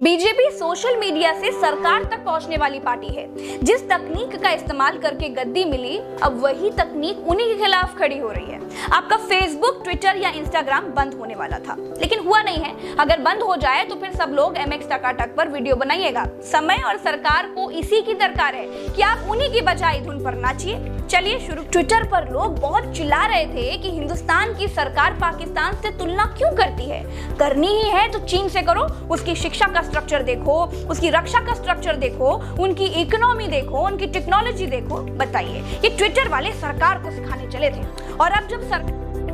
BJP social media से सरकार तक पहुंचने वाली पार्टी है। जिस तकनीक का इस्तेमाल करके गद्दी मिली, अब वही तकनीक उन्हीं के खिलाफ खड़ी हो रही है। आपका फेसबुक, ट्विटर या इंस्टाग्राम बंद होने वाला था, लेकिन हुआ नहीं है। अगर बंद हो जाए तो फिर सब लोग MX टकाटक पर वीडियो बनाइएगा। समय और सरकार को इसी की दरकार है कि आप उन्हीं की बजाय धुन पर नाचिए। चलिए शुरू। ट्विटर पर लोग बहुत चिल्ला रहे थे कि हिंदुस्तान की सरकार पाकिस्तान से तुलना क्यों करती है। करनी ही है तो चीन से करो। उसकी शिक्षा का स्ट्रक्चर देखो, उसकी रक्षा का स्ट्रक्चर देखो, उनकी इकोनॉमी देखो, उनकी टेक्नोलॉजी देखो। बताइए, ये ट्विटर वाले सरकार को सिखाने चले थे, और अब जब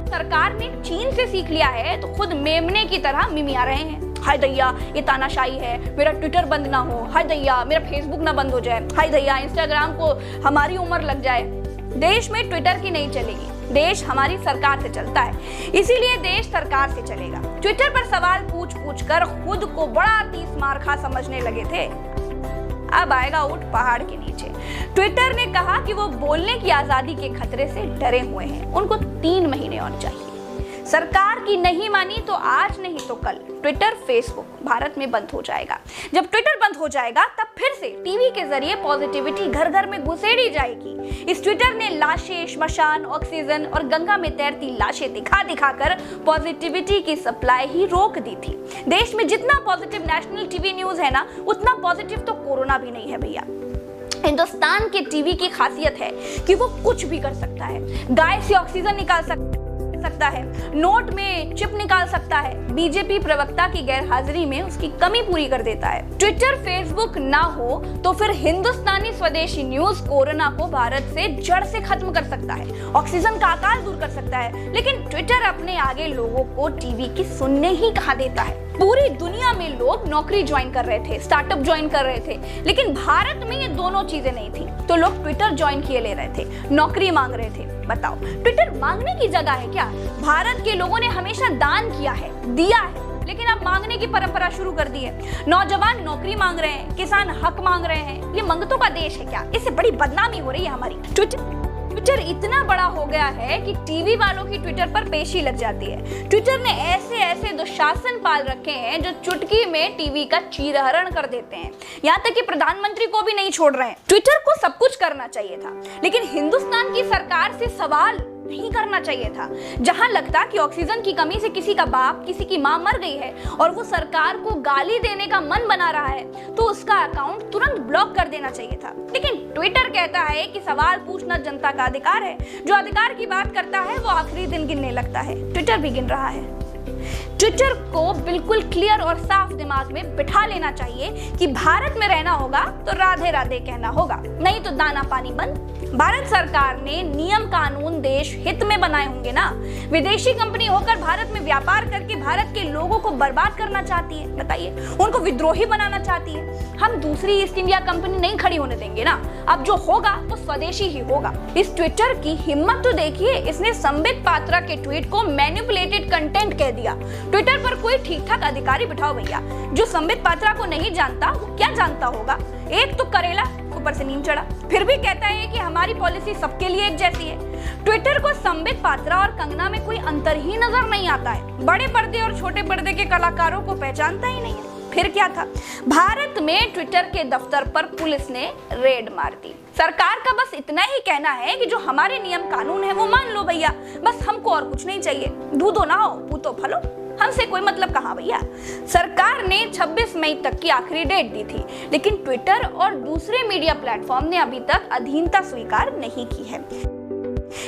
सरकार ने चीन से सीख लिया है तो खुद मेमने की तरह मिमिया रहे हैं। हाय दैया, ये तानाशाही है, मेरा ट्विटर बंद ना हो। हाय दैया, मेरा फेसबुक ना बंद हो जाए। हाय दैया, इंस्टाग्राम को हमारी उम्र लग जाए। देश में ट्विटर की नहीं चलेगी, देश हमारी सरकार से चलता है, इसीलिए देश सरकार से चलेगा। ट्विटर पर सवाल पूछ कर खुद को बड़ा 30 मार्खा समझने लगे थे। अब आएगा ऊंट पहाड़ के नीचे। ट्विटर ने कहा कि वो बोलने की आजादी के खतरे से डरे हुए हैं, उनको 3 महीने और चाहिए। सरकार की नहीं मानी तो आज नहीं तो कल ट्विटर, फेसबुक भारत में बंद हो जाएगा। जब ट्विटर बंद हो जाएगा तब फिर से टीवी के जरिए पॉजिटिविटी घर घर में घुसेड़ी जाएगी। इस ट्विटर ने लाशें, श्मशान, ऑक्सीजन और गंगा में तैरती लाशें दिखा कर पॉजिटिविटी की सप्लाई ही रोक दी थी। देश में जितना पॉजिटिव नेशनल टीवी न्यूज है ना, उतना पॉजिटिव तो कोरोना भी नहीं है भैया। हिंदुस्तान के टीवी की खासियत है कि वो कुछ भी कर सकता है। गाय से ऑक्सीजन निकाल सकता है, नोट में चिप निकाल सकता है, बीजेपी प्रवक्ता की गैरहाजिरी में उसकी कमी पूरी कर देता है। ट्विटर, फेसबुक ना हो तो फिर हिंदुस्तानी स्वदेशी न्यूज कोरोना को भारत से जड़ से खत्म कर सकता है, ऑक्सीजन का अकाल दूर कर सकता है। लेकिन ट्विटर अपने आगे लोगों को टीवी की सुनने ही कहाँ देता है। पूरी दुनिया में लोग नौकरी ज्वाइन कर रहे थे, स्टार्टअप ज्वाइन कर रहे थे, लेकिन भारत में ये दोनों चीजें नहीं थी, तो लोग ट्विटर ज्वाइन किए ले रहे थे, नौकरी मांग रहे थे। बताओ, ट्विटर मांगने की जगह है क्या? भारत के लोगों ने हमेशा दान किया है, दिया है, लेकिन अब मांगने की परंपरा शुरू कर दी है। नौजवान नौकरी मांग रहे हैं, किसान हक मांग रहे हैं। ये मंगतों का देश है क्या? इससे बड़ी बदनामी हो रही है हमारी। ट्विटर इतना बड़ा हो गया है कि टीवी वालों की ट्विटर पर पेशी लग जाती है। ट्विटर ने ऐसे दुशासन पाल रखे हैं जो चुटकी में टीवी का चीरहरण कर देते हैं, यहाँ तक कि प्रधानमंत्री को भी नहीं छोड़ रहे हैं। ट्विटर को सब कुछ करना चाहिए था, लेकिन हिंदुस्तान की सरकार से सवाल नहीं करना चाहिए था। जहां लगता कि ऑक्सीजन की कमी से किसी का बाप, किसी की मां मर गई है और वो सरकार को गाली देने का मन बना रहा है, तो उसका अकाउंट तुरंत ब्लॉक कर देना चाहिए था। लेकिन ट्विटर कहता है कि सवाल पूछना जनता का अधिकार है। जो अधिकार की बात करता है वो आखिरी दिन गिनने लगता है। ट्विटर भी गिन रहा है। ट्विटर को बिल्कुल क्लियर और साफ दिमाग में बिठा लेना चाहिए कि भारत में रहना होगा तो राधे राधे कहना होगा, नहीं तो दाना पानी बंद। भारत सरकार ने नियम कानून देश हित में बनाए होंगे ना। विदेशी कंपनी होकर भारत में व्यापार करके भारत के लोगों को बर्बाद करना चाहती है। बताइए, उनको विद्रोही बनाना चाहती है। हम दूसरी ईस्ट इंडिया कंपनी नहीं खड़ी होने देंगे ना। अब जो होगा वो स्वदेशी ही होगा। इस ट्विटर की हिम्मत तो देखिए, इसने संबित पात्रा के ट्वीट को मैनिपुलेटेड कंटेंट कह दिया। ट्विटर पर कोई ठीक ठाक अधिकारी बिठाओ भैया। जो संबित पात्रा को नहीं जानता वो क्या जानता होगा? एक तो करेला, ऊपर से नीम चढ़ा, फिर भी कहता है कि हमारी पॉलिसी सबके लिए एक जैसी है। ट्विटर को संबित पात्रा और कंगना में कोई अंतर ही नजर नहीं आता है। बड़े पर्दे और छोटे पर्दे के कलाकारों को पहचानता ही नहीं है। फिर क्या था? भारत में ट्विटर के दफ्तर पर पुलिस ने रेड मार दी। सरकार का बस इतना ही कहना है कि जो हमारे नियम कानून है वो मान लो भैया, बस हमको और कुछ नहीं चाहिए। दूधो ना हो, पूतो फलो, हमसे कोई मतलब कहाँ भैया। सरकार ने 26 मई तक की आखिरी डेट दी थी, लेकिन ट्विटर और दूसरे मीडिया प्लेटफॉर्म ने अभी तक अधीनता स्वीकार नहीं की है।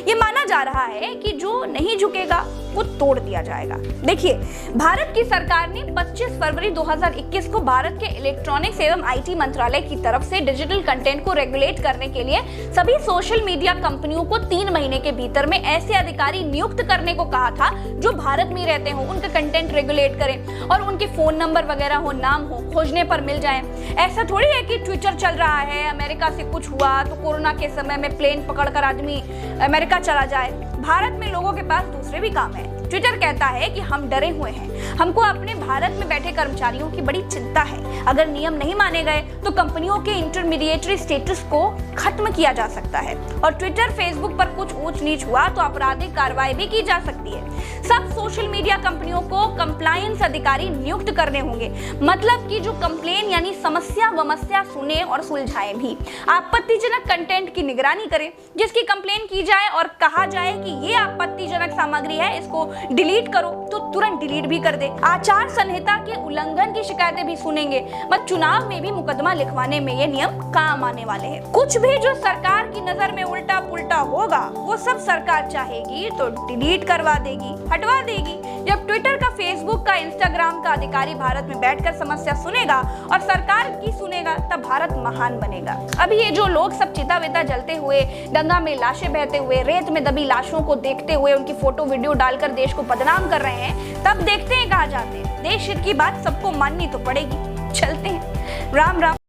ये माना जा रहा है कि जो नहीं झुकेगा वो तोड़ दिया जाएगा। देखिए, भारत की सरकार ने 25 फरवरी 2021 को भारत के इलेक्ट्रॉनिक्स एवं IT मंत्रालय की तरफ से डिजिटल कंटेंट को रेगुलेट करने के लिए सभी सोशल मीडिया कंपनियों को 3 महीने के भीतर में ऐसे अधिकारी नियुक्त करने को कहा था जो भारत में रहते हो, उनका कंटेंट रेगुलेट करें और उनके फोन नंबर वगैरह हो, नाम हो, खोजने पर मिल जाए। ऐसा थोड़ी है कि ट्विटर चल रहा है, अमेरिका से कुछ हुआ तो कोरोना के समय में प्लेन पकड़कर आदमी अमेरिका चला जाए। भारत में लोगों के पास दूसरे भी काम है। ट्विटर कहता है कि हम डरे हुए हैं, हमको अपने भारत में बैठे कर्मचारियों की बड़ी चिंता है। अगर नियम नहीं माने गए तो कंपनियों के इंटरमीडिएटरी स्टेटस को खत्म किया जा सकता है और ट्विटर फेसबुक पर कुछ ऊंच नीच हुआ तो आपराधिक कार्रवाई भी की जा सकती है। सब सोशल मीडिया कंपनियों को कंप्लायंस अधिकारी नियुक्त करने होंगे, मतलब कि जो कंप्लेन यानी समस्या वमस्या सुने और सुलझाए भी। आपत्तिजनक कंटेंट की निगरानी करें, जिसकी कंप्लेन की जाए और कहा जाए कि ये आपत्तिजनक सामग्री है, इसको डिलीट करो तो तुरंत डिलीट भी कर दे। आचार संहिता के उल्लंघन की शिकायतें भी सुनेंगे, मतलब चुनाव में भी मुकदमा लिखवाने में ये नियम काम आने वाले हैं। कुछ भी जो सरकार की नजर में उल्टा पुल्टा होगा वो सब सरकार चाहेगी तो डिलीट करवा देगी, हटवा देगी। जब ट्विटर का, फेसबुक का, इंस्टाग्राम का अधिकारी भारत में बैठकर समस्या सुनेगा और सरकार की सुनेगा तब भारत महान बनेगा। अभी ये जो लोग सब चिता विता जलते हुए, गंगा में लाशें बहते हुए, रेत में दबी लाशों को देखते हुए उनकी फोटो वीडियो डालकर देश को बदनाम कर रहे हैं, तब देखते हैं कहाँ जाते हैं। देश हित की बात सबको माननी तो पड़ेगी। चलते हैं, राम राम।